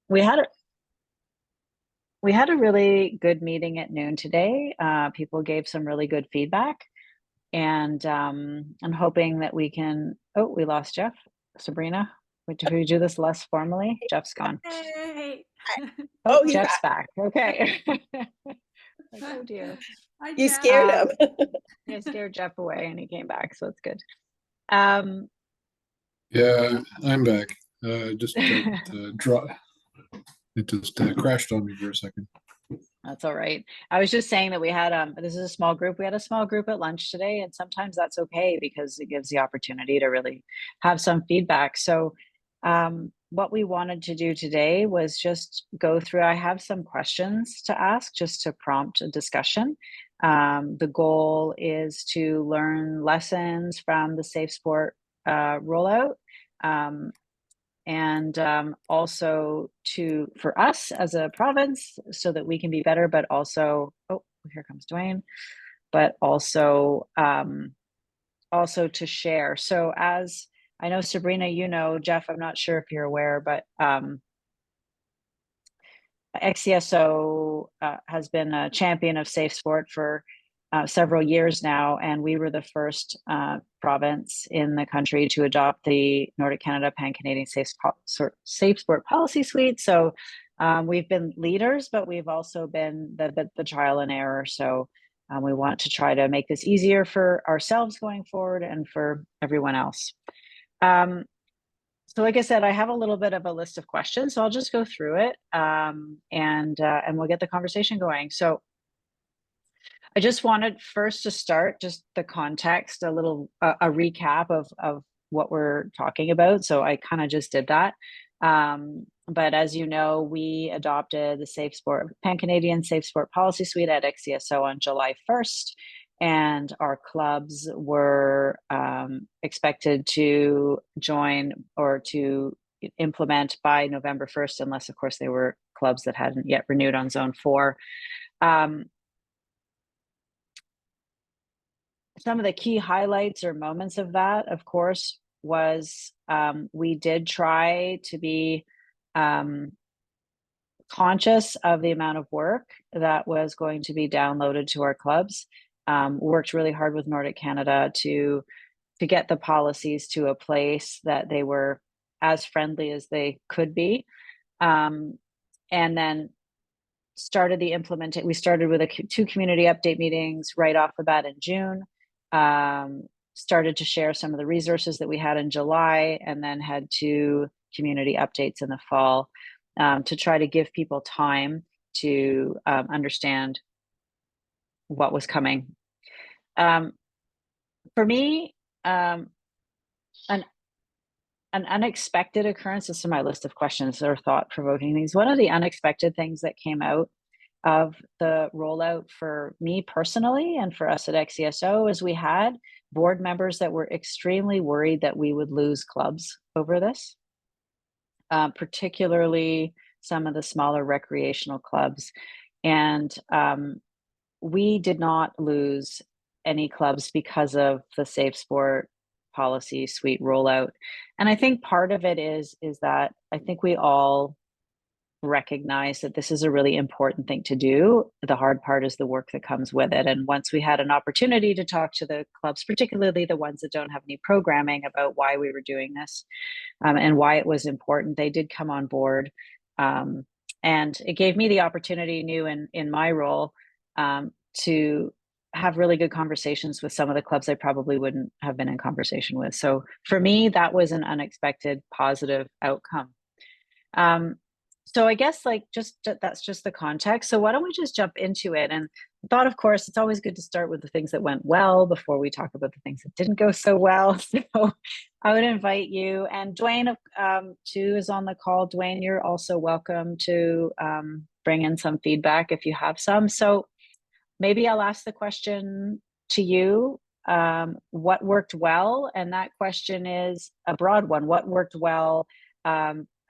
we had a we had a really good meeting at noon today. People gave some really good feedback, and I'm hoping that we can. Oh, we lost Jeff. Sabrina, would we do this less formally? Jeff's gone. Hey. Oh, Oh, he's Jeff's back. back. Okay. Like, oh dear. Hi, You Jeff. scared him. Yeah, scared Jeff away, and he came back, so it's good. Um, Yeah, I'm back. Just got it just crashed on me for a second. That's all right. I was just saying that we had this is a small group. We had a small group at lunch today, and sometimes that's okay because it gives the opportunity to really have some feedback. So what we wanted to do today was just go through. I have some questions to ask just to prompt a discussion. The goal is to learn lessons from the Safe Sport rollout. And also for us as a province so that we can be better, but also, oh, here comes Dwayne, but also to share. So as I know, Sabrina, Jeff, I'm not sure if you're aware, but XCSO has been a champion of safe sport for several years now, and we were the first province in the country to adopt the Nordic Canada Pan-Canadian Safe Sport Policy Suite. So we've been leaders, but we've also been the trial and error. So we want to try to make this easier for ourselves going forward and for everyone else. So like I said, I have a little bit of a list of questions, so I'll just go through it and we'll get the conversation going. So I just wanted first to start just the context, a recap of what we're talking about. So I kind of just did that. But as you know, we adopted the Pan-Canadian Safe Sport Policy Suite at XCSO on July 1st. And our clubs were expected to join or to implement by November 1st, unless, of course, they were clubs that hadn't yet renewed on Zone 4. Some of the key highlights or moments of that, of course, was we did try to be conscious of the amount of work that was going to be downloaded to our clubs. Worked really hard with Nordic Canada to get the policies to a place that they were as friendly as they could be. And then started the implementation. We started with 2 community update meetings right off the bat in June. Started to share some of the resources that we had in July, and then had 2 community updates in the fall to try to give people time to understand what was coming. For me, an unexpected occurrence, this is my list of questions that are thought-provoking things. One of the unexpected things that came out of the rollout for me personally and for us at XCSO is we had board members that were extremely worried that we would lose clubs over this, particularly some of the smaller recreational clubs. And we did not lose any clubs because of the Safe Sport Policy Suite rollout. And I think part of it is that I think we all recognize that this is a really important thing to do. The hard part is the work that comes with it. And once we had an opportunity to talk to the clubs, particularly the ones that don't have any programming, about why we were doing this and why it was important, they did come on board. And it gave me the opportunity, new in my role, to have really good conversations with some of the clubs I probably wouldn't have been in conversation with. So for me, that was an unexpected positive outcome. So I guess that's just the context. So why don't we just jump into it? And I thought, of course, it's always good to start with the things that went well before we talk about the things that didn't go so well. So I would invite you, and Dwayne too is on the call. Dwayne, you're also welcome to bring in some feedback if you have some. So maybe I'll ask the question to you. What worked well? And that question is a broad one. What worked well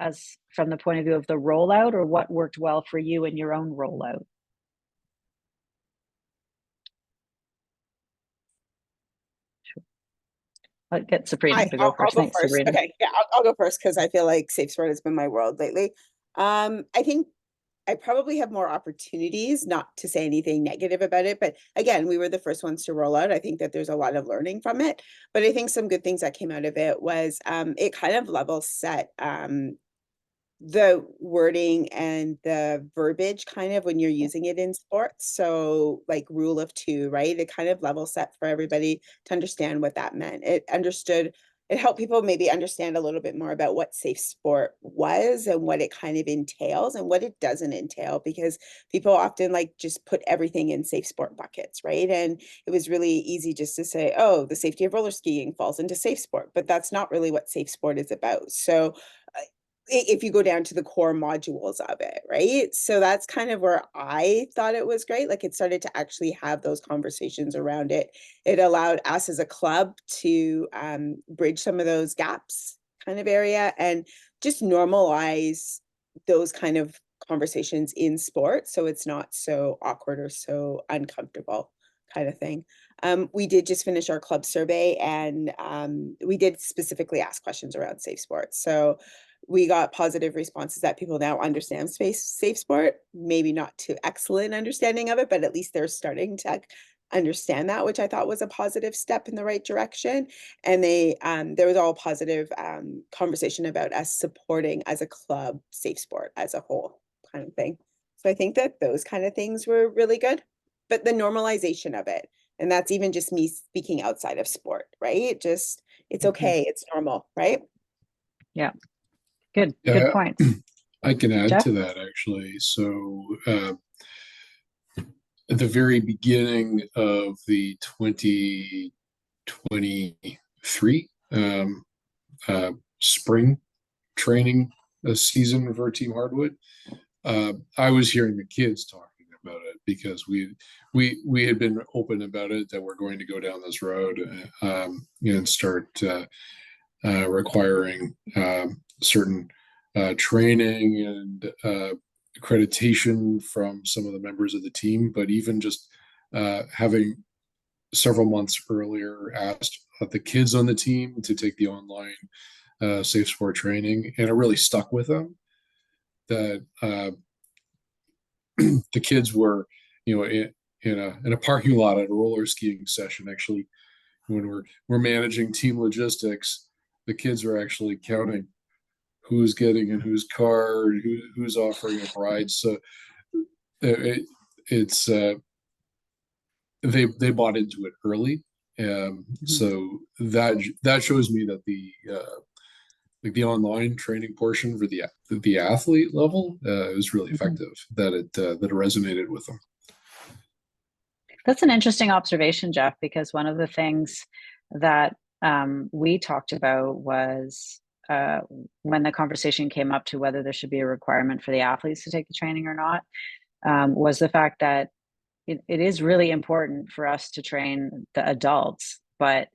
as from the point of view of the rollout, or what worked well for you in your own rollout? I'll get Sabrina to go first. I'll go Thanks, first. Sabrina. Okay, yeah, I'll go first because I feel like Safe Sport has been my world lately. I think I probably have more opportunities, not to say anything negative about it, but again, we were the first ones to roll out. I think that there's a lot of learning from it, but I think some good things that came out of it was it kind of level set the wording and the verbiage kind of when you're using it in sports. So like rule of two, right? It kind of level set for everybody to understand what that meant. It helped people maybe understand a little bit more about what safe sport was and what it kind of entails and what it doesn't entail, because people often like just put everything in safe sport buckets, right? And it was really easy just to say, oh, the safety of roller skiing falls into safe sport, but that's not really what safe sport is about. So if you go down to the core modules of it, right? So that's kind of where I thought it was great. Like it started to actually have those conversations around it. It allowed us as a club to bridge some of those gaps kind of area and just normalize those kind of conversations in sport. So it's not so awkward or so uncomfortable kind of thing. We did just finish our club survey and we did specifically ask questions around safe sports. So we got positive responses that people now understand safe sport, maybe not to excellent understanding of it, but at least they're starting to understand that, which I thought was a positive step in the right direction. And there was all positive conversation about us supporting as a club safe sport as a whole kind of thing. So I think that those kind of things were really good, but the normalization of it, and that's even just me speaking outside of sport, right? Just it's Mhm. okay, it's normal, right? Yeah, good Yeah, points. I can add Jeff? to that actually. So at the very beginning of the 2023 spring training season for Team Hardwood, I was hearing the kids talking about it because we had been open about it that we're going to go down this road and start requiring certain training and accreditation from some of the members of the team, but even just having several months earlier asked the kids on the team to take the online safe sport training, and it really stuck with them that the kids were, in a parking lot at a roller skiing session. Actually, when we're managing team logistics, the kids are actually counting who's getting in whose car, who's offering up rides. So it, it's they bought into it early, Mhm. so that shows me that like the online training portion for the athlete level is really Mhm. effective. That it resonated with them. That's an interesting observation, Jeff, because one of the things that we talked about was uh, when the conversation came up to whether there should be a requirement for the athletes to take the training or not, was the fact that it is really important for us to train the adults, but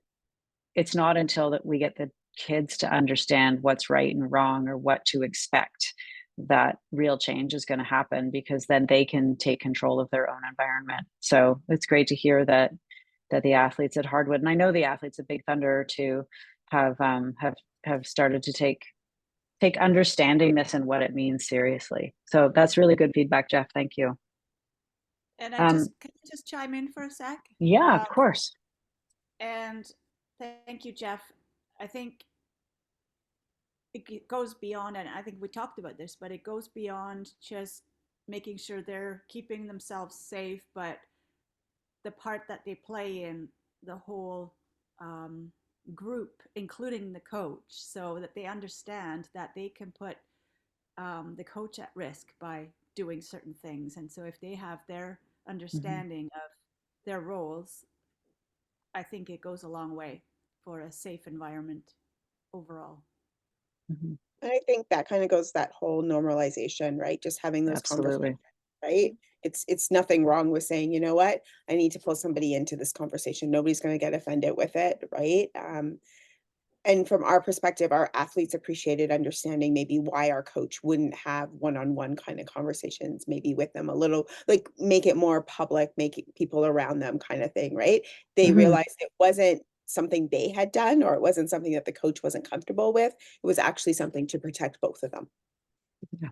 it's not until that we get the kids to understand what's right and wrong or what to expect that real change is going to happen, because then they can take control of their own environment. So it's great to hear that the athletes at Hardwood, and I know the athletes at Big Thunder too, have have started to take understanding this and what it means seriously. So that's really good feedback, Jeff. Thank you. And Um, can I just chime in for a sec? yeah, of course. And thank you, Jeff. I think it goes beyond, and I think we talked about this, but it goes beyond just making sure they're keeping themselves safe, but the part that they play in the whole um, group, including the coach, so that they understand that they can put the coach at risk by doing certain things. And so if they have their Hmm. understanding of their roles, I think it goes a long way for a safe environment overall. Hmm. And I think that kind of goes that whole normalization, right? Just having those conversations, Absolutely. right? It's nothing wrong with saying, you know what, I need to pull somebody into this conversation. Nobody's going to get offended with it, right? And from our perspective, our athletes appreciated understanding maybe why our coach wouldn't have one-on-one kind of conversations, maybe with them a little, like make it more public, make it people around them kind of thing, right? They Hmm. realized it wasn't something they had done, or it wasn't something that the coach wasn't comfortable with. It was actually something to protect both of them. Yeah.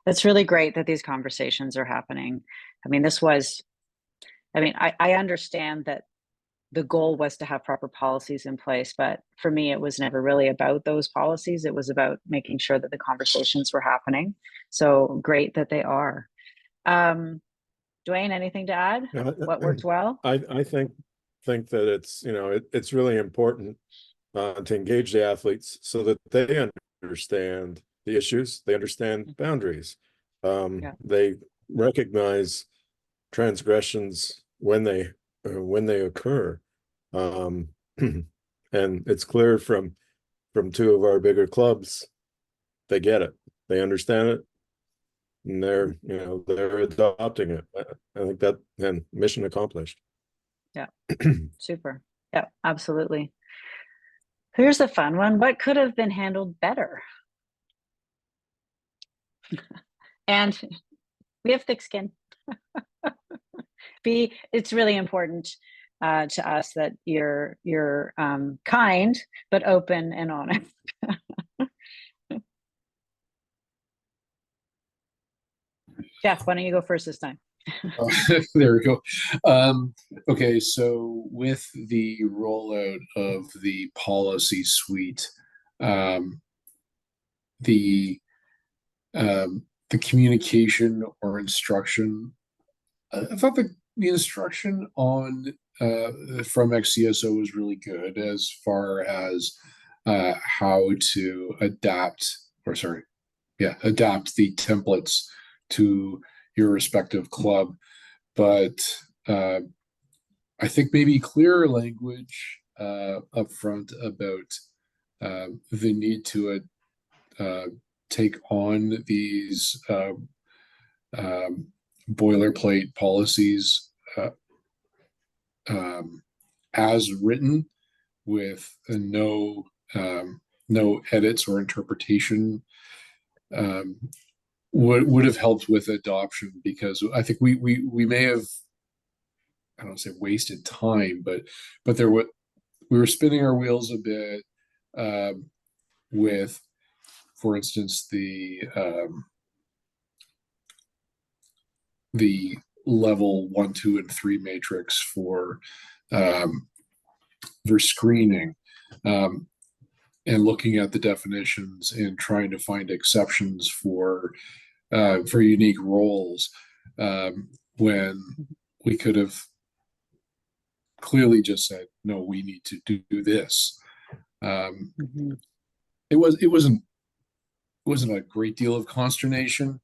It's really great that these conversations are happening. I mean, I understand that the goal was to have proper policies in place, but for me, it was never really about those policies. It was about making sure that the conversations were happening. So great that they are. Dwayne, anything to add? Yeah, What worked well? I think that it's, it's really important to engage the athletes so that they understand the issues, they understand boundaries, Yeah. they recognize transgressions when they occur, and it's clear from two of our bigger clubs, they get it, they understand it, and they're adopting it. I think that, and mission accomplished. Yeah. Super. Yeah, absolutely. Here's a fun one. What could have been handled better? And we have thick skin. It's really important to us that you're kind but open and honest. Jeff, why don't you go first this time? There we go. Okay, so with the rollout of the policy suite, um, the the communication or instruction, I thought the instruction on from XCSO was really good as far as how to adapt, or sorry, adapt the templates to your respective club. But I think maybe clearer language up front about the need to take on these boilerplate policies as written, with no edits or interpretation, would have helped with adoption, because I think we may have, I don't want to say wasted time, but we were spinning our wheels a bit with, for instance, the level 1, 2, and 3 matrix for screening, and looking at the definitions and trying to find exceptions for unique roles, when we could have clearly just said, no, we need to do this. It wasn't a great deal of consternation,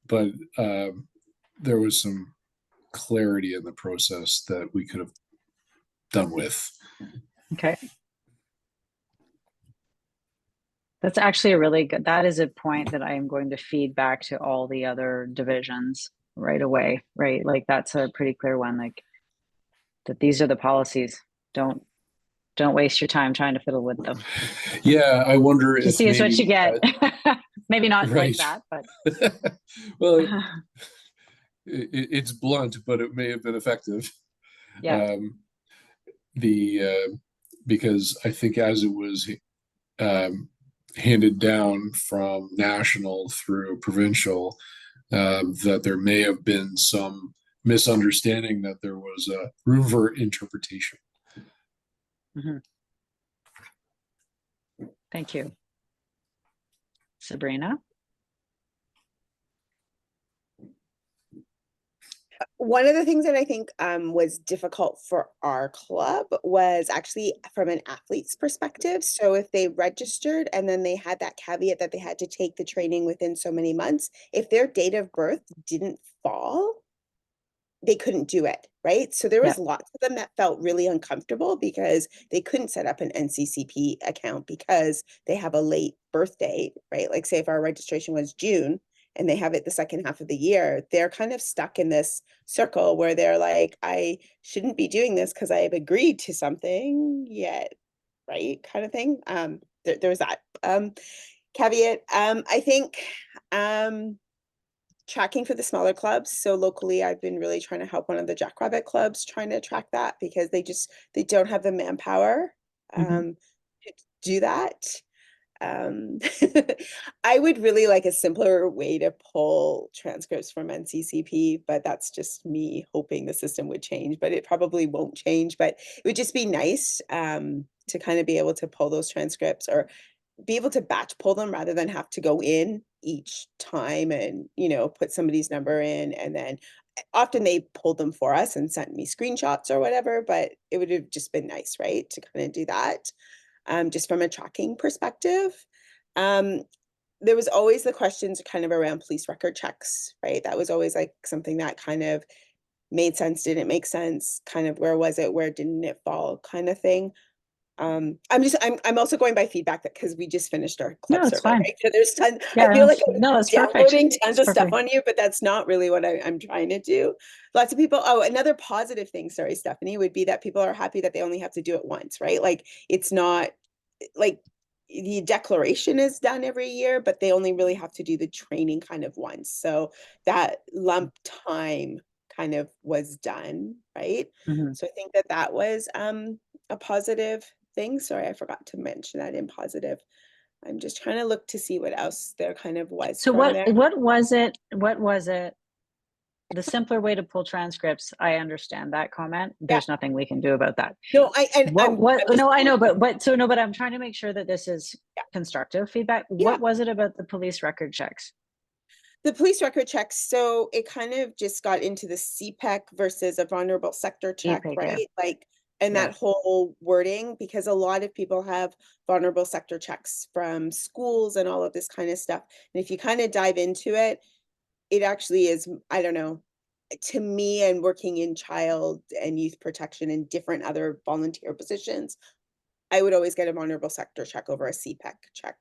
but there was some clarity in the process that we could have done with. Okay. That's actually that is a point that I am going to feed back to all the other divisions right away, right? Like, that's a pretty clear one, like, that these are the policies. Don't waste your time trying to fiddle with them. Yeah, I wonder You if see, it's what you get. Maybe not right. like that, but well, it's blunt, but it may have been effective. yeah. Because I think as it was handed down from national through provincial, that there may have been some misunderstanding that there was a room for interpretation. Thank you. Sabrina? One of the things that I think was difficult for our club was actually from an athlete's perspective. So if they registered and then they had that caveat that they had to take the training within so many months, if their date of birth didn't fall, they couldn't do it, right? So there was lots of them that felt really uncomfortable because they couldn't set up an NCCP account because they have a late birth date, right? Like, say if our registration was June and they have it the second half of the year, they're kind of stuck in this circle where they're like, I shouldn't be doing this because I have agreed to something yet, right? Kind of thing. There was that caveat. I think tracking for the smaller clubs. So locally, I've been really trying to help one of the Jackrabbit clubs trying to track that, because they don't have the manpower to do that. I would really like a simpler way to pull transcripts from NCCP, but that's just me hoping the system would change, but it probably won't change. But it would just be nice to kind of be able to pull those transcripts or be able to batch pull them rather than have to go in each time and, you know, put somebody's number in, and then often they pulled them for us and sent me screenshots or whatever, but it would have just been nice, right, to kind of do that. Just from a tracking perspective. Um, there was always the questions kind of around police record checks, right? That was always like something that kind of made sense, didn't make sense, kind of where was it, where didn't it fall kind of thing. I'm also going by feedback that because we just finished our club No, it's survey, fine. right? So there's tons, Yeah, I feel like I'm no, it's perfect. downloading tons It's of stuff perfect. on you, but that's not really what I'm trying to do. Lots of people, oh, another positive thing, sorry, Stephanie, would be that people are happy that they only have to do it once, right? Like it's not like the declaration is done every year, but they only really have to do the training kind of once. So that lump time kind of was done, right? Mhm. So I think that that was a positive thing. Sorry, I forgot to mention that in positive. I'm just trying to look to see what else there kind of was So from there. what was it? What was it? The simpler way to pull transcripts, I understand that comment. Yeah. There's nothing we can do about that. No, What I'm just, no, I know, but I'm trying to make sure that this is Yeah. constructive feedback. Yeah. What was it about the police record checks? the police record checks, so it kind of just got into the CPEC versus a vulnerable sector check, EPIC, yeah. right? Like, and Yeah. that whole wording, because a lot of people have vulnerable sector checks from schools and all of this kind of stuff. And if you kind of dive into it, it actually is, I don't know, to me, and working in child and youth protection and different other volunteer positions, I would always get a vulnerable sector check over a CPEC check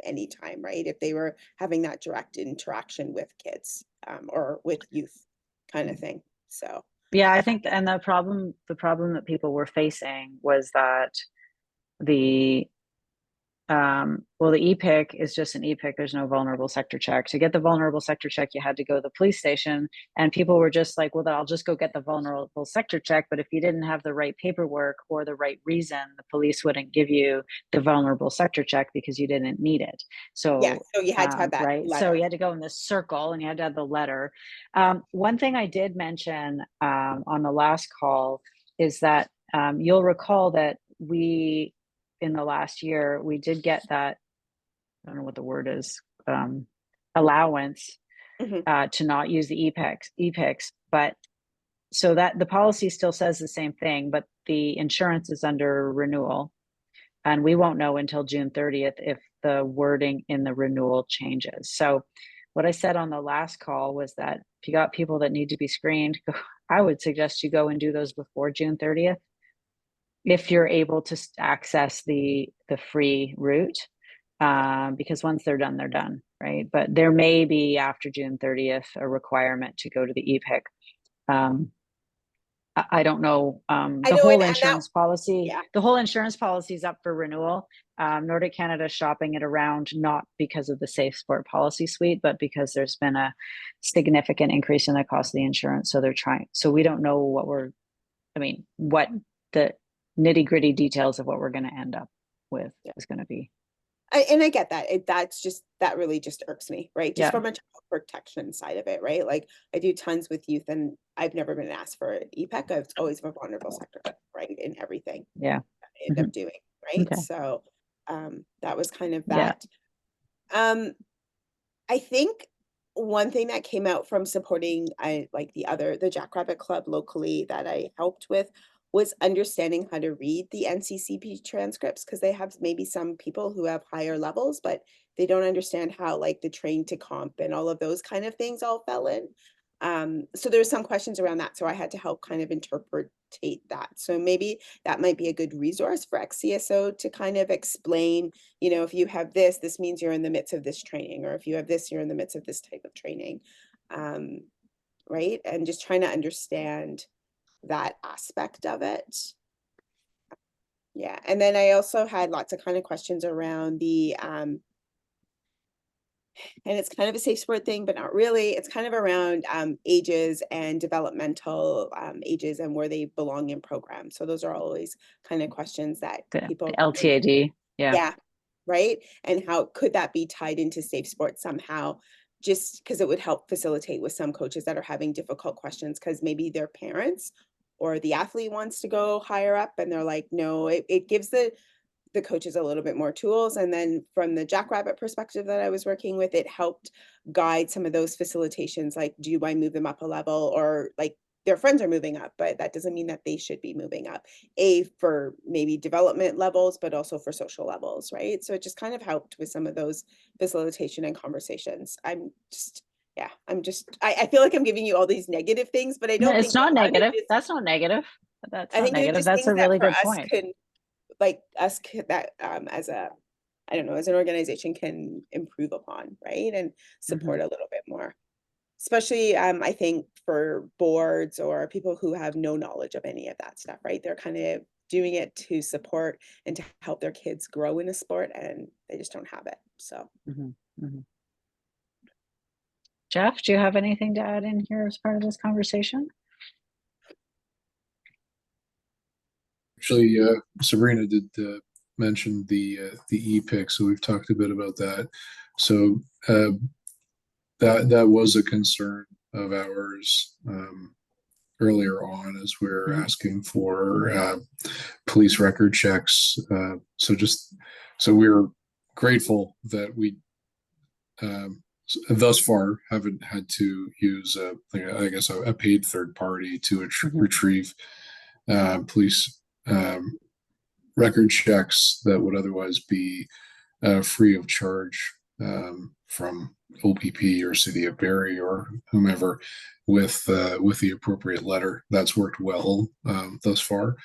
anytime, right? If they were having that direct interaction with kids or with youth kind of thing. So Yeah, I think, and the problem that people were facing was that the well, the EPIC is just an EPIC. There's no vulnerable sector check. To get the vulnerable sector check, you had to go to the police station, and people were just like, well, then I'll just go get the vulnerable sector check. But if you didn't have the right paperwork or the right reason, the police wouldn't give you the vulnerable sector check because you didn't need it. yeah, So, so you had to have that right. So letter. you had to go in this circle and you had to have the letter. One thing I did mention on the last call is that you'll recall that in the last year, we did get that, I don't know what the word is, allowance Mhm. to not use the EPICs, but so that the policy still says the same thing, but the insurance is under renewal. And we won't know until June 30th if the wording in the renewal changes. So what I said on the last call was that if you got people that need to be screened, I would suggest you go and do those before June 30th. If you're able to access the free route, because once they're done, right? But there may be after June 30th a requirement to go to the EPIC. I don't know. I The know, whole and that, insurance policy, yeah, the whole insurance policy is up for renewal. Nordic Canada is shopping it around, not because of the Safe Sport policy suite, but because there's been a significant increase in the cost of the insurance. So they're trying. So we don't know what the nitty gritty details of what we're going to end up with Yeah. is going to be. and I get that. That really just irks me, right? Just Yeah. from a child protection side of it, right? Like I do tons with youth, and I've never been asked for an EPEC. I've always have a vulnerable sector, right? In everything Yeah. I end up doing, right? Okay. So that was kind of Yeah. that. I think one thing that came out from supporting the Jackrabbit Club locally that I helped with was understanding how to read the NCCP transcripts, because they have maybe some people who have higher levels, but they don't understand how like the train to comp and all of those kind of things all fell in. So there were some questions around that. So I had to help kind of interpretate that. So maybe that might be a good resource for XCSO to kind of explain, you know, if you have this, this means you're in the midst of this training, or if you have this, you're in the midst of this type of training. Right. And just trying to understand that aspect of it. Yeah. And then I also had lots of kind of questions around the and it's kind of a safe sport thing, but not really. It's kind of around ages and developmental ages and where they belong in programs. So those are always kind of questions that The people, LTAD. Yeah. yeah, right? And how could that be tied into Safe Sport somehow? Just because it would help facilitate with some coaches that are having difficult questions because maybe their parents or the athlete wants to go higher up and they're like, no, it gives the coaches a little bit more tools. And then from the Jackrabbit perspective that I was working with, it helped guide some of those facilitations, like, do I move them up a level, or like their friends are moving up, but that doesn't mean that they should be moving up, for maybe development levels, but also for social levels, right? So it just kind of helped with some of those facilitation and conversations. I feel like I'm giving you all these negative things, but I No, don't it's think not a lot of negative. it is. That's not negative. That's I not think they're negative. just That's things a that really for good us point. can, like us that as a, I don't know, as an organization can improve upon, right? And support a little bit more. Especially I think for boards or people who have no knowledge of any of that stuff, right? They're kind of doing it to support and to help their kids grow in a sport, and they just don't have it. So Mhm, mhm. Jeff, do you have anything to add in here as part of this conversation? Actually, Sabrina did mention the e-pick, so we've talked a bit about that. So that was a concern of ours earlier on as we were asking for police record checks. So we're grateful that we thus far haven't had to use I guess a paid third party to retrieve police record checks that would otherwise be free of charge from OPP or City of Barrie or whomever with the appropriate letter. That's worked well thus far.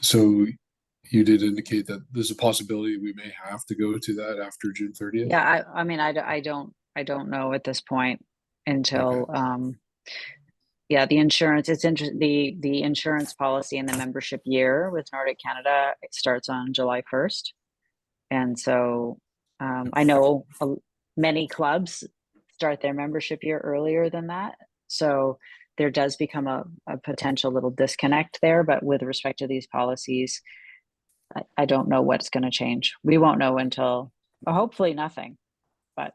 So you did indicate that there's a possibility we may have to go to that after June 30th. Yeah, I mean, I don't know at this point until yeah, the insurance, it's interesting. The insurance policy and the membership year with Nordic Canada, it starts on July 1st. And so I know many clubs start their membership year earlier than that. So there does become a potential little disconnect there. But with respect to these policies, I don't know what's going to change. We won't know until hopefully nothing. But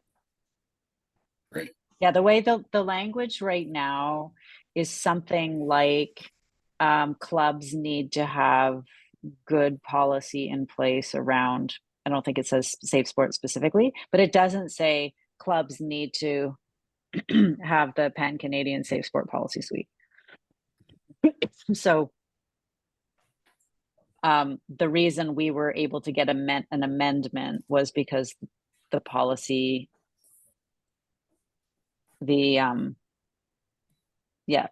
Right. yeah, the way the language right now is something like clubs need to have good policy in place around, I don't think it says safe sport specifically, but it doesn't say clubs need to have the Pan Canadian Safe Sport Policy Suite. So the reason we were able to get an amendment was because the policy, the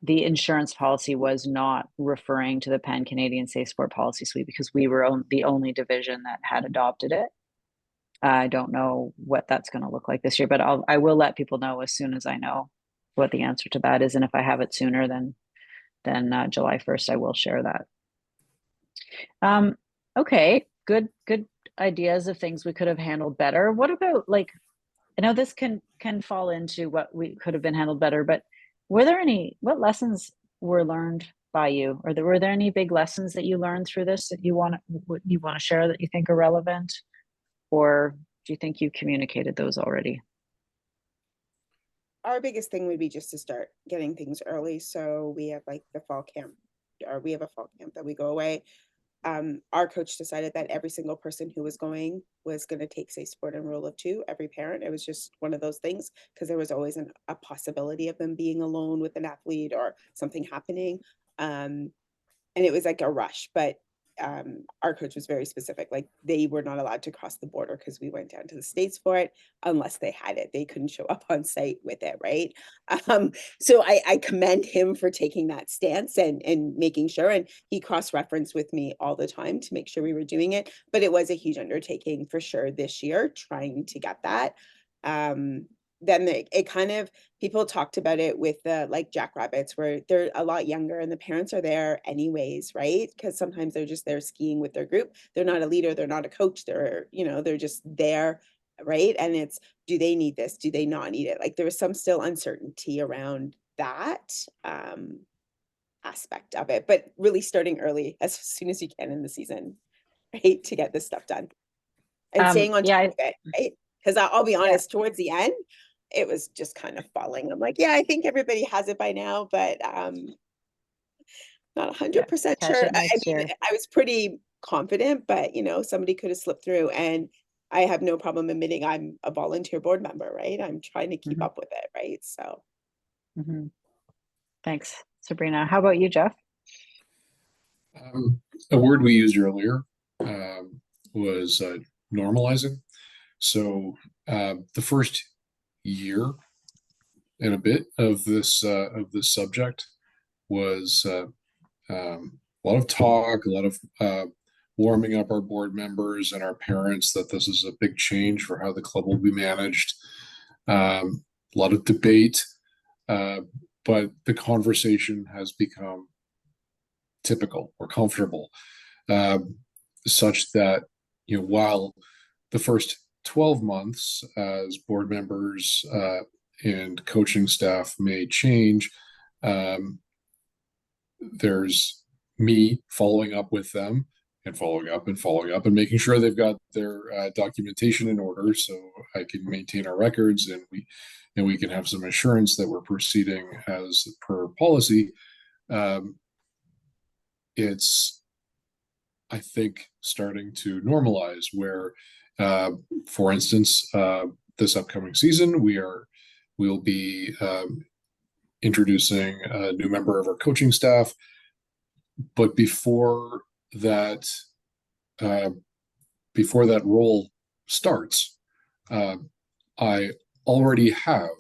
the insurance policy was not referring to the Pan Canadian Safe Sport Policy Suite because we were the only division that had adopted it. I don't know what that's going to look like this year, but I will let people know as soon as I know what the answer to that is, and if I have it sooner than July 1st, I will share that. Okay, good ideas of things we could have handled better. What about, like, I know this can fall into what we could have been handled better, but what lessons were learned by you, or were there any big lessons that you learned through this that you want to share that you think are relevant, or do you think you communicated those already? our biggest thing would be just to start getting things early. So we have like the fall camp, or we have a fall camp that we go away. Our coach decided that every single person who was going to take Safe Sport and Rule of Two, every parent. It was just one of those things because there was always a possibility of them being alone with an athlete or something happening. And it was like a rush, but our coach was very specific. Like, they were not allowed to cross the border because we went down to the States for it unless they had it. They couldn't show up on site with it, right? So I commend him for taking that stance and making sure. And he cross-referenced with me all the time to make sure we were doing it. But it was a huge undertaking for sure this year, trying to get that. Then it kind of, people talked about it with the like jackrabbits, where they're a lot younger and the parents are there anyways, right? Because sometimes they're just there skiing with their group. They're not a leader, they're not a coach, they're just there, right? And it's, do they need this? Do they not need it? Like, there was some still uncertainty around that aspect of it, but really starting early, as soon as you can in the season, right, to get this stuff done. and staying on Yeah, top of it, right? Because I'll be honest, towards the end, it was just kind of falling. I'm like, yeah, I think everybody has it by now, but not yeah, 100% catch sure. it I next mean, year. I was pretty confident, but somebody could have slipped through, and I have no problem admitting I'm a volunteer board member, right? I'm trying to keep Mhm, up with it, right? So mhm. Thanks, Sabrina. How about you, Jeff? A word we used earlier was normalizing. So the first year and a bit of this subject was a lot of talk, a lot of warming up our board members and our parents that this is a big change for how the club will be managed. A lot of debate, but the conversation has become typical or comfortable, such that while the first 12 months as board members and coaching staff may change, there's me following up with them and following up and making sure they've got their documentation in order so I can maintain our records and we can have some assurance that we're proceeding as per policy. It's, I think, starting to normalize where, for instance, this upcoming season, we'll be introducing a new member of our coaching staff. But that, uh, before that role starts, I already have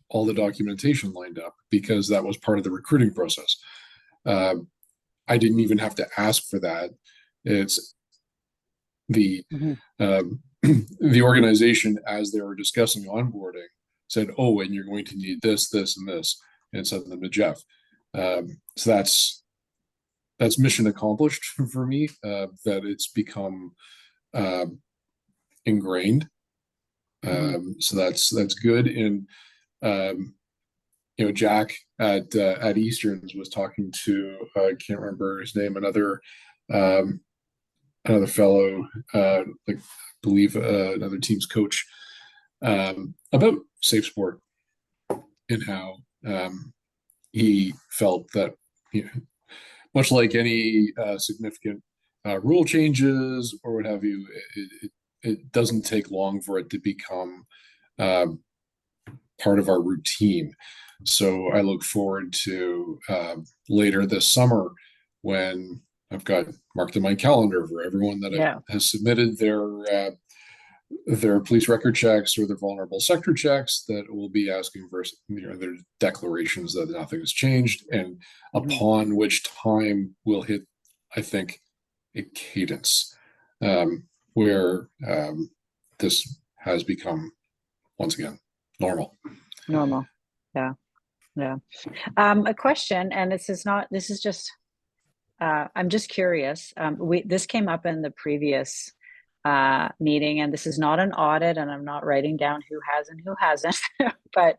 all the documentation lined up because that was part of the recruiting process. I didn't even have to ask for that. It's the the organization, as they were discussing onboarding, said, "Oh, and you're going to need this, this, and this," and sent them to Jeff. So that's mission accomplished for me. That it's become ingrained. So that's good. And Jack at Easterns was talking to I can't remember his name, another fellow, like I believe another team's coach, about Safe Sport and how he felt that much like any significant rule changes or what have you, it doesn't take long for it to become part of our routine. So I look forward to later this summer when I've got marked in my calendar for everyone that has submitted their police record checks or their vulnerable sector checks that will be asking for their declarations that nothing has changed, and upon which time we'll hit, I think, a cadence where this has become once again normal. Yeah. A question, and this is just I'm just curious. This came up in the previous meeting, and this is not an audit, and I'm not writing down who has and who hasn't, but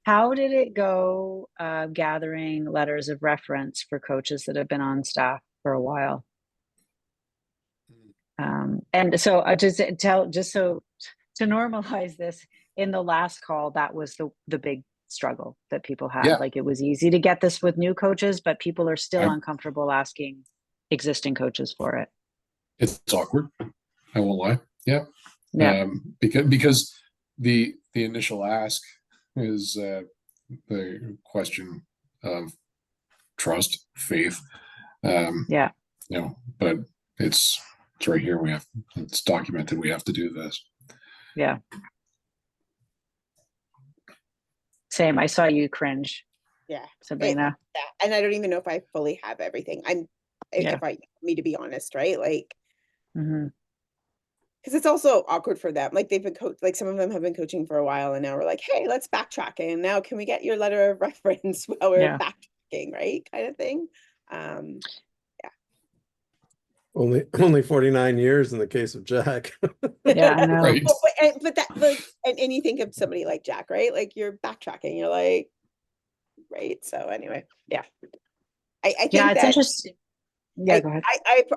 how did it go gathering letters of reference for coaches that have been on staff for a while? And so to normalize this, in the last call, that was the big struggle that people had. Yeah. Like, it was easy to get this with new coaches, but people are still uncomfortable asking existing coaches for it. It's awkward. I won't lie. Yeah. Yeah. Because the initial ask is the question of trust, faith. But it's right here. It's documented. We have to do this. Yeah. Same. I saw you cringe. Yeah. Sabrina. And I don't even know if I fully have everything. If I me to be honest, right? Like, because it's also awkward for them. Like, they've been like some of them have been coaching for a while, and now we're like, hey, let's backtrack. And now can we get your letter of reference while we're backtracking, right? Kind of thing. Only 49 years in the case of Jack. Yeah, I know. Right. And you think of somebody like Jack, right? Like, you're backtracking. You're like, right. So anyway, I think it's interesting. Yeah, go ahead.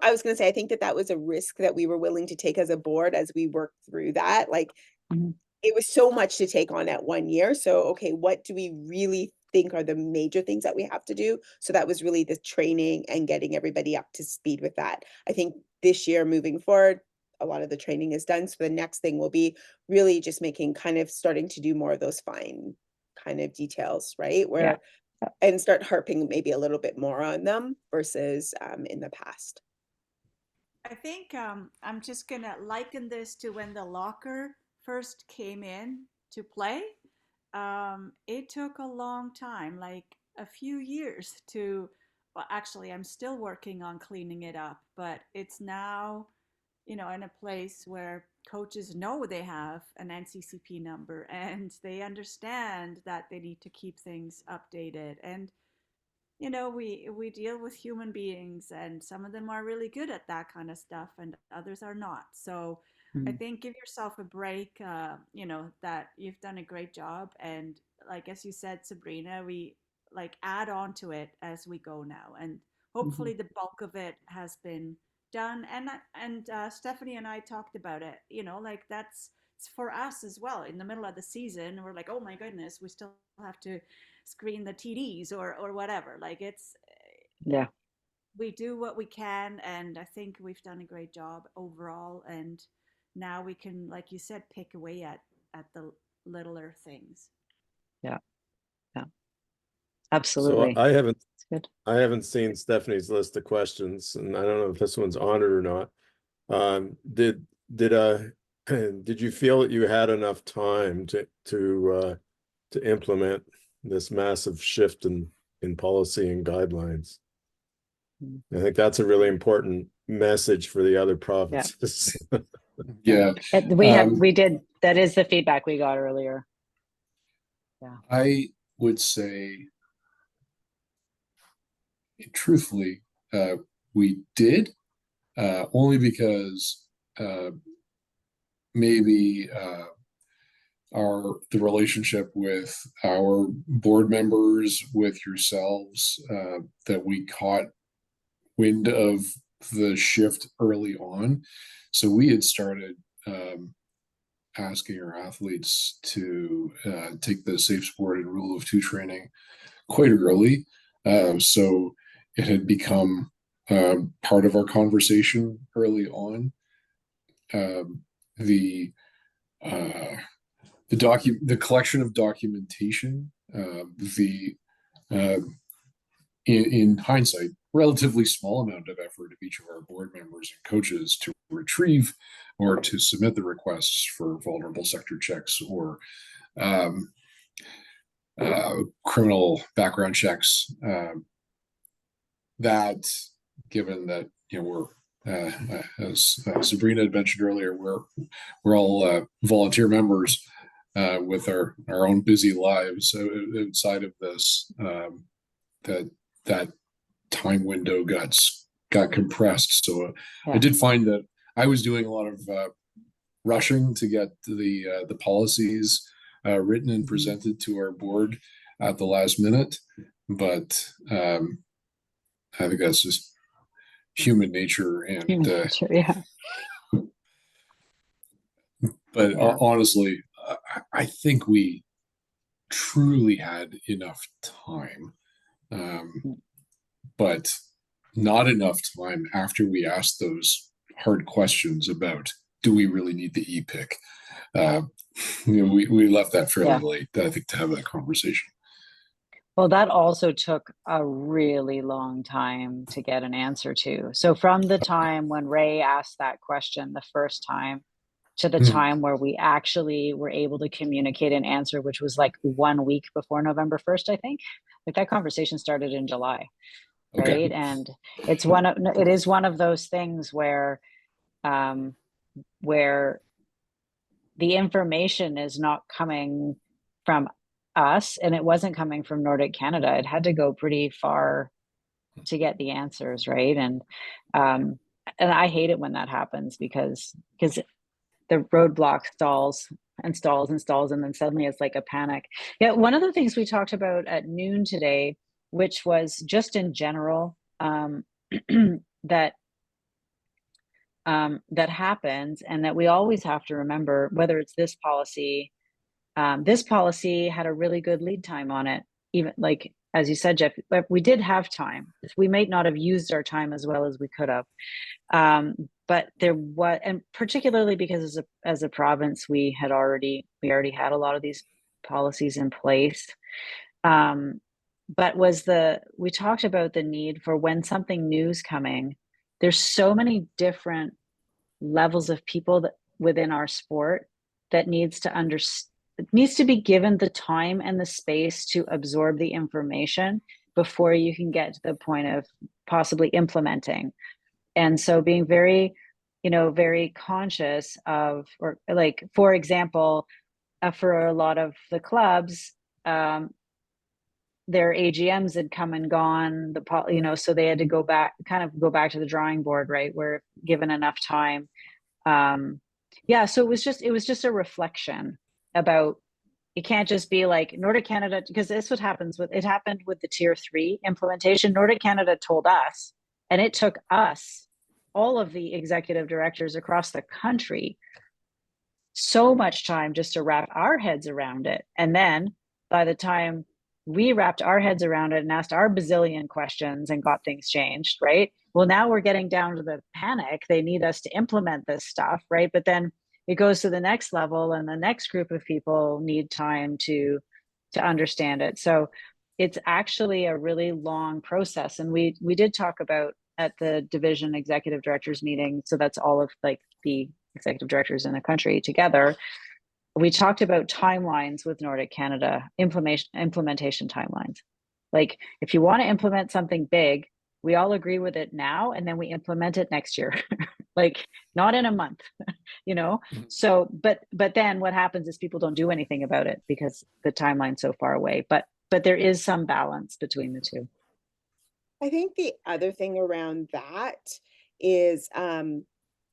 I was going to say, I think that was a risk that we were willing to take as a board as we worked through that. Like, Mhm. it was so much to take on at 1 year. So, okay, what do we really think are the major things that we have to do? So that was really the training and getting everybody up to speed with that. I think this year moving forward, a lot of the training is done. So the next thing will be really just making kind of starting to do more of those fine kind of details, right? Yeah. Where and start harping maybe a little bit more on them versus in the past. I think I'm just gonna liken this to when the locker first came in to play. It took a long time, like a few years to, well, actually, I'm still working on cleaning it up, but it's now, in a place where coaches know they have an NCCP number and they understand that they need to keep things updated. And we deal with human beings, and some of them are really good at that kind of stuff and others are not. So I Mhm. think give yourself a break. That you've done a great job, and like as you said, Sabrina, we like add on to it as we go now, and hopefully Mhm. the bulk of it has been done. And Stephanie and I talked about it, like that's it's for us as well. In the middle of the season we're like, oh my goodness, we still have to screen the TDs or whatever. Like it's Yeah. we do what we can, and I think we've done a great job overall. And now we can, like you said, pick away at the littler things. Yeah. Yeah. So Absolutely. It's good. I haven't seen Stephanie's list of questions, and I don't know if this one's on it or not. Did did you feel that you had enough time to implement this massive shift in policy and guidelines? Mhm. I think that's a really important message for the other Yeah. provinces. Yeah. Yeah. We did, that is the feedback we got earlier. Yeah. I would say, truthfully, we did, only because maybe the relationship with our board members, with yourselves, that we caught wind of the shift early on. So we had started asking our athletes to take the Safe Sport and Rule of Two training quite early. So it had become part of our conversation early on. The uh, the collection of documentation, the uh, in hindsight, relatively small amount of effort of each of our board members and coaches to retrieve or to submit the requests for vulnerable sector checks or um, criminal background checks. That, given that we're as Sabrina had mentioned earlier, we're all volunteer members with our own busy lives outside of this. That that time window got compressed. So I Yeah. did find that I was doing a lot of rushing to get the policies written and presented to our board at the last minute, but I think that's just human nature. And Human nature. Yeah. but Yeah. honestly, I think we truly had enough time, but not enough time after we asked those hard questions about, do we really need the e-pick? We left that fairly Yeah. late, I think, to have that conversation. Well, that also took a really long time to get an answer to. So from the time when Ray asked that question the first time to the time where we actually were able to communicate an answer, which was like 1 week before November 1st, I think. Like that conversation started in July, Okay. right? And it is one of those things where where the information is not coming from us, and it wasn't coming from Nordic Canada. It had to go pretty far to get the answers, right? Um, and I hate it when that happens because the roadblock stalls and stalls and stalls, and then suddenly it's like a panic. Yeah, one of the things we talked about at noon today, which was just in general, that that happens, and that we always have to remember, whether it's this policy had a really good lead time on it. Even like, as you said, Jeff, we did have time. We might not have used our time as well as we could have. But there was, and particularly because as a province, we already had a lot of these policies in place. But we talked about the need for when something new is coming, there's so many different levels of people that within our sport that needs to be given the time and the space to absorb the information before you can get to the point of possibly implementing. And so being very, very conscious of, or like, for example, for a lot of the clubs, their AGMs had come and gone, so they had to go back to the drawing board, right? Where given enough time. So it was just a reflection about, it can't just be like Nordic Canada, because this happened with the tier 3 implementation. Nordic Canada told us, and it took us, all of the executive directors across the country, so much time just to wrap our heads around it. And then by the time we wrapped our heads around it and asked our bazillion questions and got things changed, right? Well, now we're getting down to the panic. They need us to implement this stuff, right? But then it goes to the next level, and the next group of people need time to understand it. So it's actually a really long process. And we did talk about at the division executive directors meeting, so that's all of like the executive directors in the country together, we talked about timelines with Nordic Canada, implementation timelines. Like, if you want to implement something big, we all agree with it now, and then we implement it next year, like not in a month, So, but then what happens is people don't do anything about it because the timeline's so far away. But there is some balance between the two. I think the other thing around that is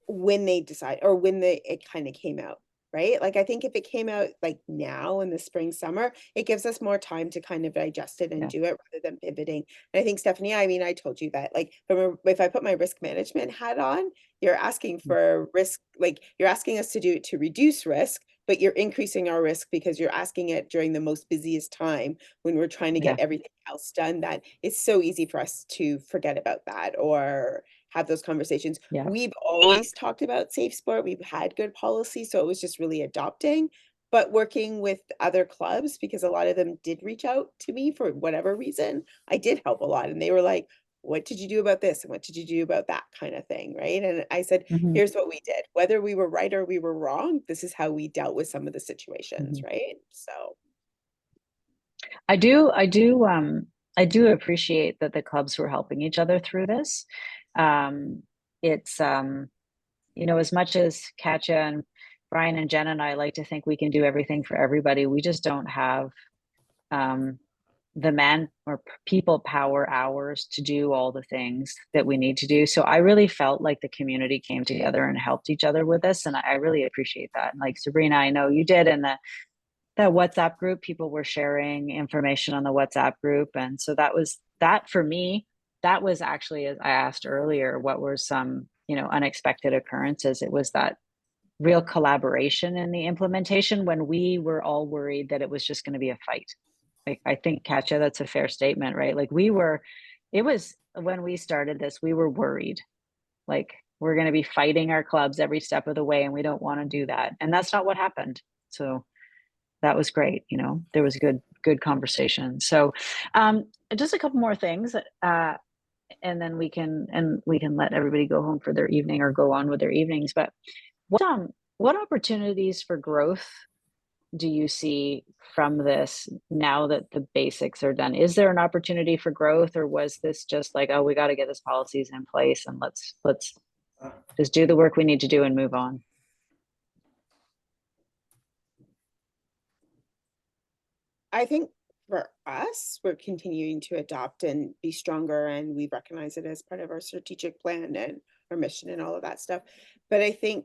when they decide, or when it kind of came out, right? Like, I think if it came out like now in the spring, summer, it gives us more time to kind of digest it and do it rather than pivoting. And I think, Stephanie, I mean, I told you that, like, if I put my risk management hat on, you're asking for risk, like you're asking us to do it to reduce risk, but you're increasing our risk because you're asking it during the most busiest time when we're trying to get everything else done. That it's so easy for us to forget about that or have those conversations. We've always talked about safe sport. We've had good policy. So it was just really adopting, but working with other clubs, because a lot of them did reach out to me for whatever reason, I did help a lot. And they were like, what did you do about this? And what did you do about that kind of thing? Right. And I said, here's what we did. Whether we were right or we were wrong, this is how we dealt with some of the situations. Right. So I do appreciate that the clubs were helping each other through this. It's as much as Katja and Brian and Jen and I like to think we can do everything for everybody, we just don't have the man or people power hours to do all the things that we need to do. So I really felt like the community came together and helped each other with this, and I really appreciate that. And like Sabrina, I know you did, in the WhatsApp group, people were sharing information on the WhatsApp group. And so that for me, that was actually, as I asked earlier, what were some, unexpected occurrences? It was that real collaboration in the implementation when we were all worried that it was just going to be a fight. Like, I think, Katja, that's a fair statement, right? Like, it was when we started this, we were worried, like, we're going to be fighting our clubs every step of the way, and we don't want to do that. And that's not what happened. So that was great. There was good conversation. So just a couple more things, and then we can let everybody go home for their evening or go on with their evenings. But what opportunities for growth do you see from this now that the basics are done? Is there an opportunity for growth, or was this just like, oh, we got to get this policies in place and let's just do the work we need to do and move on? I think for us, we're continuing to adopt and be stronger, and we recognize it as part of our strategic plan and our mission and all of that stuff. But I think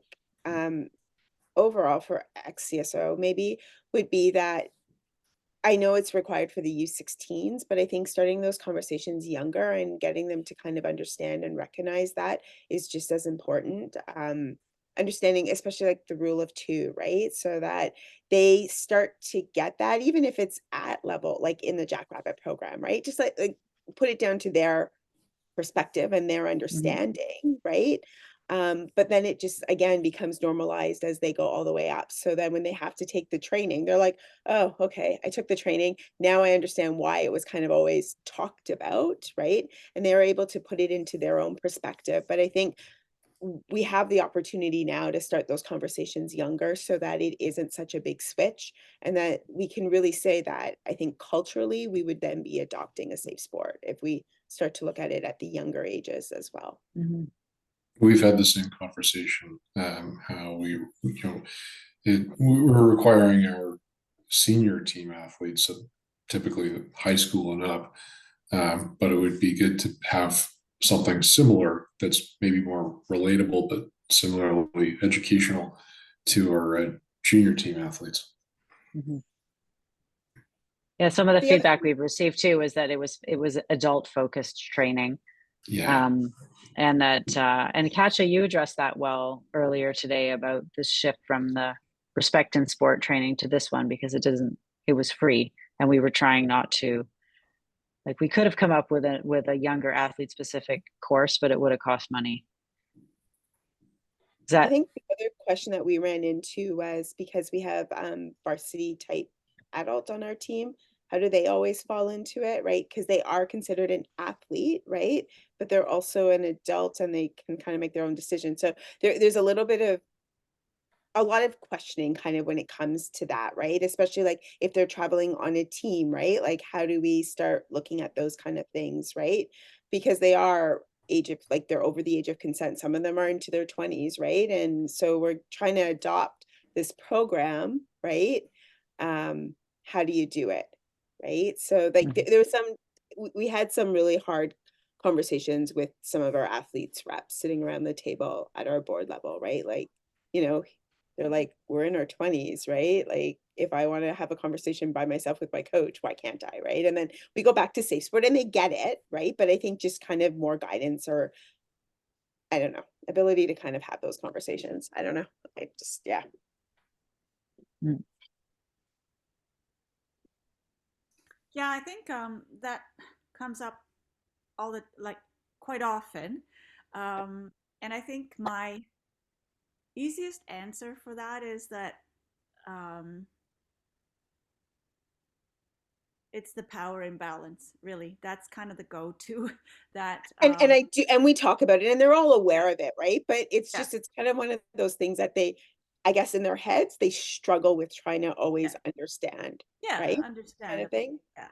overall for ex-CSO maybe would be that I know it's required for the U16s, but I think starting those conversations younger and getting them to kind of understand and recognize that is just as important. Understanding, especially like the rule of two, right? So that they start to get that, even if it's at level, like in the Jackrabbit program, right? Just like put it down to their perspective and their understanding, right? But then it just again becomes normalized as they go all the way up. So then when they have to take the training, they're like, oh, okay, I took the training. Now I understand why it was kind of always talked about, right? And they're able to put it into their own perspective. But I think we have the opportunity now to start those conversations younger so that it isn't such a big switch and that we can really say that I think culturally we would then be adopting a safe sport if we start to look at it at the younger ages as well. We've had the same conversation, how we're requiring our senior team athletes, so typically high school and up, but it would be good to have something similar that's maybe more relatable, but similarly educational to our junior team athletes. Yeah, some of the The other feedback we've received too is that it was adult focused training. Yeah. And that and Katja, you addressed that well earlier today about the shift from the respect and sport training to this one, because it was free, and we were trying not to, like, we could have come up with a younger athlete specific course, but it would have cost money. I think the other question that we ran into was because we have varsity type adults on our team, how do they always fall into it, right? Because they are considered an athlete, right? But they're also an adult and they can kind of make their own decisions. So there's a little bit of a lot of questioning kind of when it comes to that, right? Especially like if they're traveling on a team, right? Like how do we start looking at those kind of things, right? Because they are like they're over the age of consent. Some of them are into their 20s, right? And so we're trying to adopt this program, right? How do you do it? Right? So like there was we had some really hard conversations with some of our athletes reps sitting around the table at our board level, right? Like, they're like, we're in our 20s, right? Like, if I want to have a conversation by myself with my coach, why can't I, right? And then we go back to Safe Sport and they get it, right? But I think just kind of more guidance or, I don't know, ability to kind of have those conversations. I don't know. I just, yeah. Yeah, I think that comes up quite often. And I think my easiest answer for that is that it's the power imbalance, really. That's kind of the go-to that And I do, and we talk about it and they're all aware of it, right? But it's yeah, just, it's kind of one of those things that they, I guess in their heads, they struggle with trying to always understand, yeah, right? Kind understand. of thing. Yeah.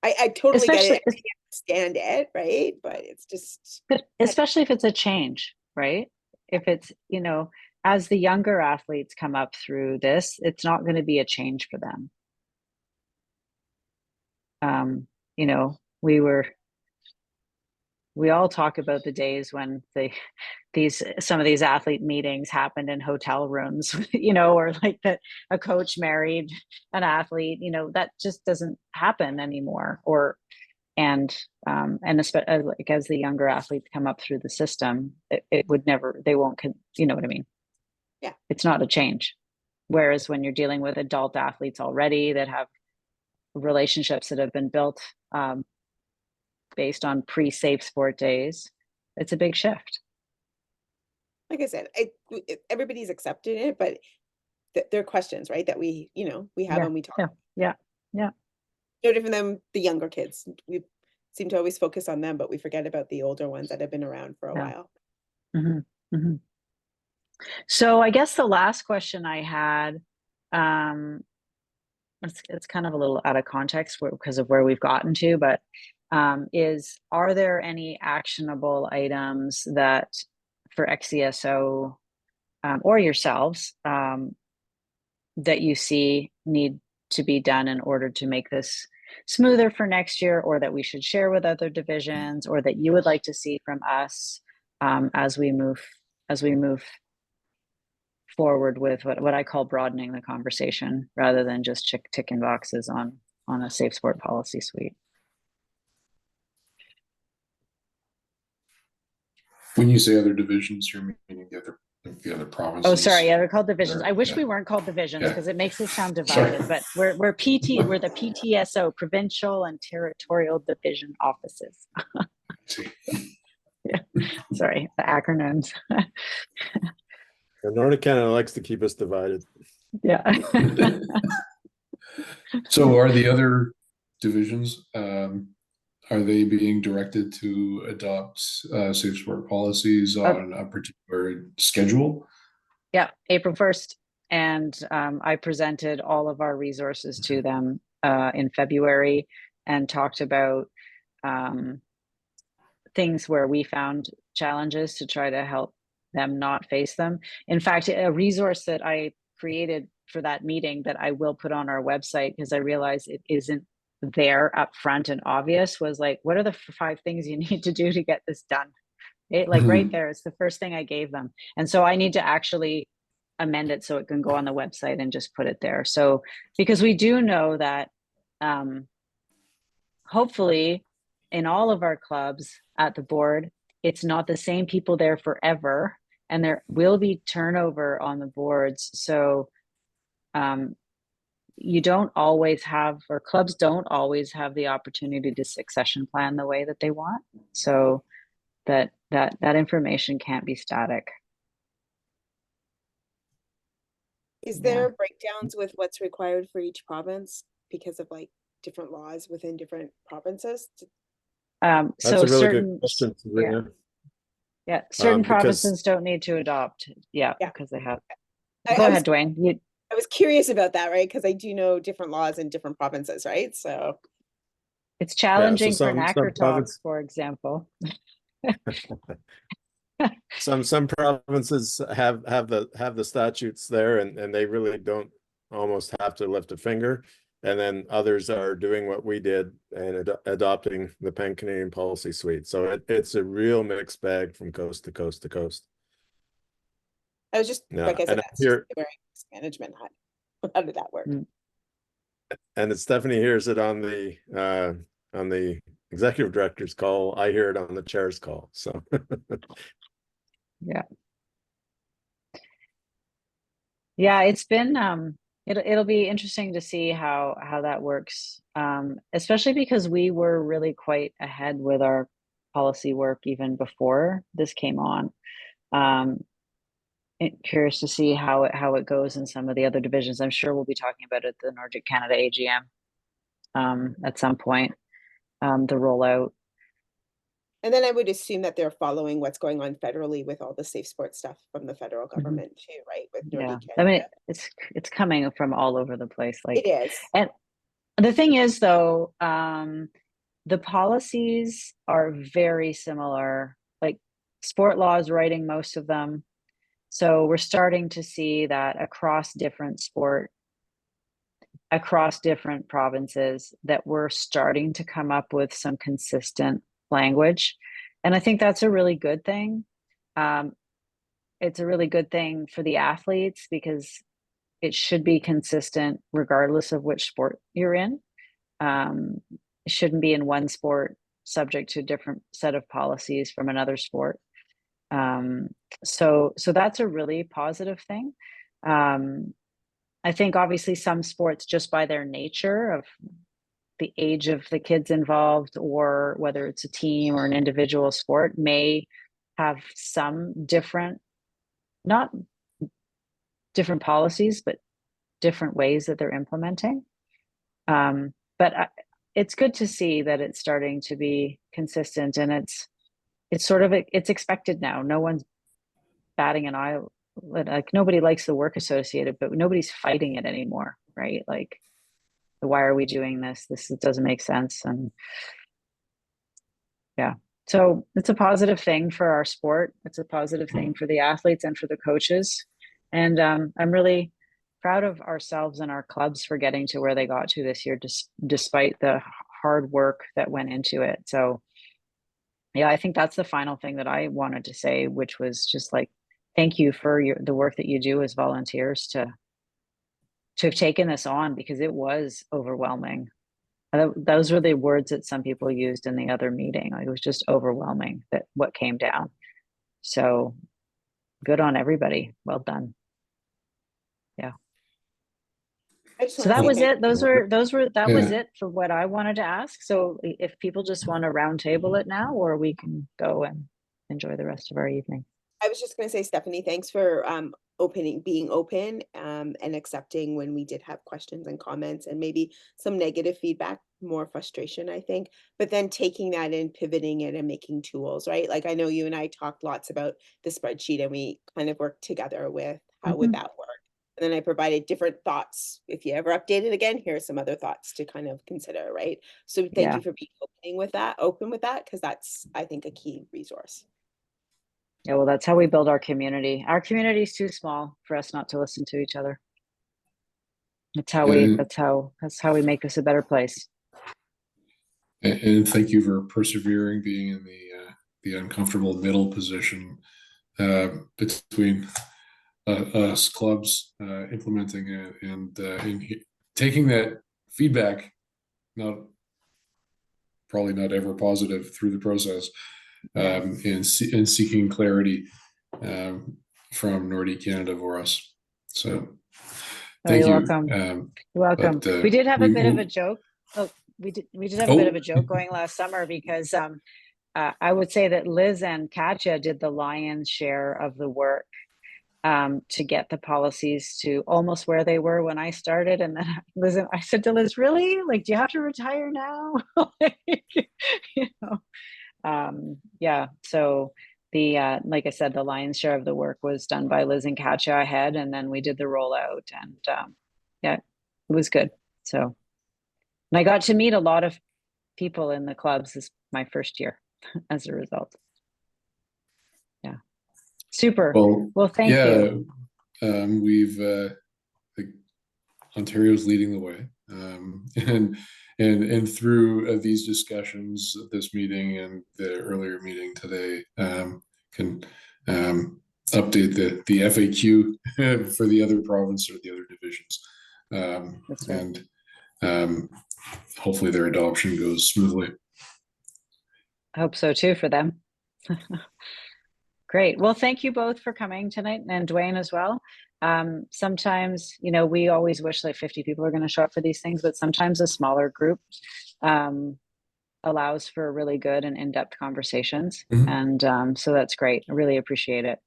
I totally get especially it. I can't stand it, right? But it's just, but especially if it's a change, right? If it's, as the younger athletes come up through this, it's not going to be a change for them. We all talk about the days when some of these athlete meetings happened in hotel rooms, or like that a coach married an athlete, that just doesn't happen anymore. And especially like as the younger athletes come up through the system, it would never, they won't, you know what I mean? Yeah. It's not a change. Whereas when you're dealing with adult athletes already that have relationships that have been built based on pre-safe sport days, it's a big shift. like I said, everybody's accepted it, but there are questions, right? That we have and we talk. Yeah. No different than the younger kids. We seem to always focus on them, but we forget about the older ones that have been around for a while. So I guess the last question I had, it's kind of a little out of context because of where we've gotten to, but are there any actionable items that for XCSO or yourselves that you see need to be done in order to make this smoother for next year, or that we should share with other divisions, or that you would like to see from us as we move forward with what I call broadening the conversation rather than just ticking boxes on a safe sport policy suite. When you say other divisions, you're meaning the other provinces. Oh, sorry, yeah, they're called divisions. I wish yeah. we weren't called divisions because Yeah. it makes us sound Sorry. divided. But we're the PTSO, provincial and territorial division offices. See. Yeah, sorry, the acronyms. And Nordic Canada likes to keep us divided. Yeah. So are the other divisions, are they being directed to adopt safe sport policies on a particular schedule? Yeah, April 1st. And I presented all of our resources to them in February and talked about things where we found challenges to try to help them not face them. In fact, a resource that I created for that meeting that I will put on our website because I realize it isn't there up front and obvious was like, what are the 5 things you need to do to get this done? Like right there, it's the first thing I gave them. And so I need to actually amend it so it can go on the website and just put it there. So, because we do know that hopefully in all of our clubs at the board, it's not the same people there forever, and there will be turnover on the boards. So you don't always have, or clubs don't always have the opportunity to succession plan the way that they want. So that information can't be static. Is there breakdowns with what's required for each province because of like different laws within different provinces? That's So a really certain, good question, Sabrina. yeah, certain Because- provinces don't need to adopt. Yeah, because they have. I Go was- ahead, Dwayne. I was curious about that, right? Because I do know different laws in different provinces, right? So It's challenging for some Knacker Talk, province- for example. Some provinces have the statutes there, and they really don't almost have to lift a finger. And then others are doing what we did and adopting the Pan Canadian policy suite. So it's a real mixed bag from coast to coast to coast. I was just Yeah, like I said, and that's here- just very management. How did that work? And if Stephanie hears it on the executive director's call, I hear it on the chair's call. So Yeah, it's been it'll be interesting to see how that works. Especially because we were really quite ahead with our policy work even before this came on. Curious to see how it goes in some of the other divisions. I'm sure we'll be talking about it at the Nordic Canada AGM at some point, the rollout. And then I would assume that they're following what's going on federally with all the safe sport stuff from the federal government too, right? With Nordic I mean, Canada. it's coming from all over the place. Like It is. and the thing is though, the policies are very similar. Like sport law is writing most of them. So we're starting to see that across different provinces that we're starting to come up with some consistent language. And I think that's a really good thing. It's a really good thing for the athletes because it should be consistent regardless of which sport you're in. It shouldn't be in one sport subject to a different set of policies from another sport. So that's a really positive thing. I think obviously some sports, just by their nature of the age of the kids involved, or whether it's a team or an individual sport, may have some not different policies, but different ways that they're implementing. But it's good to see that it's starting to be consistent, and it's sort of it's expected now. No one's batting an eye. Like nobody likes the work associated, but nobody's fighting it anymore, right? Like, why are we doing this? This doesn't make sense. And yeah, so it's a positive thing for our sport. It's a positive thing for the athletes and for the coaches. And I'm really proud of ourselves and our clubs for getting to where they got to this year, despite the hard work that went into it. So yeah, I think that's the final thing that I wanted to say, which was just like, thank you for the work that you do as volunteers to have taken this on, because it was overwhelming. Those were the words that some people used in the other meeting. Like, it was just overwhelming that what came down. So good on everybody. Well done. Yeah. So that was it. That was it for what I wanted to ask. So if people just want to round table it now, or we can go and enjoy the rest of our evening. I was just going to say, Stephanie, thanks for being open and accepting when we did have questions and comments and maybe some negative feedback, more frustration, I think, but then taking that and pivoting it and making tools, right? Like, I know you and I talked lots about the spreadsheet, and we kind of worked together with how would that work. And then I provided different thoughts. If you ever update it again, here are some other thoughts to kind of consider, right? So thank you for being open with that, because that's, I think, a key resource. Yeah, well, that's how we build our community. Our community is too small for us not to listen to each other. That's how we make this a better place. And thank you for persevering, being in the uncomfortable middle position between us clubs implementing it and taking that feedback, probably not ever positive, through the process, and seeking clarity from Nordic Canada for us. So thank you. Welcome. You're welcome. But, we did have a bit of a joke. Oh, we did have a bit of a joke going last summer, because I would say that Liz and Katja did the lion's share of the work to get the policies to almost where they were when I started. And then I said to Liz, really? Like, do you have to retire now? You know? Yeah. So like I said, the lion's share of the work was done by Liz and Katja ahead, and then we did the rollout, and yeah, it was good. So, and I got to meet a lot of people in the clubs this my first year as a result. Yeah. Super. Well, thank you. We've Ontario's leading the way, and through these discussions, this meeting and the earlier meeting today, can update the FAQ for the other province or the other divisions, That's right. and hopefully their adoption goes smoothly. I hope so too for them. Great. Well, thank you both for coming tonight, and Dwayne as well. Sometimes, we always wish like 50 people are going to show up for these things, but sometimes a smaller group allows for really good and in-depth conversations. And so that's great. I really appreciate it.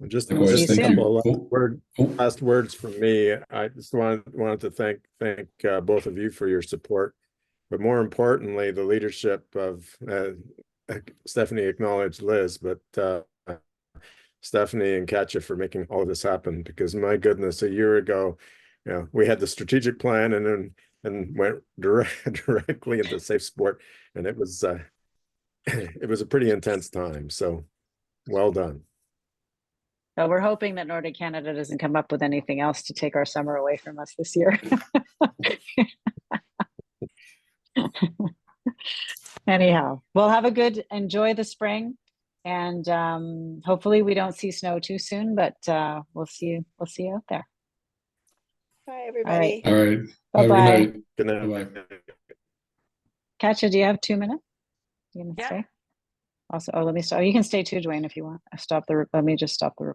Just We'll see you soon. Last words from me. I just wanted to thank both of you for your support, but more importantly, the leadership of Stephanie acknowledged Liz, but Stephanie and Katja for making all of this happen, because my goodness, a year ago, we had the strategic plan and went directly into Safe Sport, and it was a pretty intense time. So well done. Well, we're hoping that Nordic Canada doesn't come up with anything else to take our summer away from us this year. Anyhow, enjoy the spring, and hopefully we don't see snow too soon, but we'll see you out there. Bye, everybody. All right. Bye-bye. Good night. Bye-bye. Katja, do you have 2 minutes? You gonna Yeah. stay? Also, let me stop. You can stay too, Dwayne, if you want. Let me just stop the recording.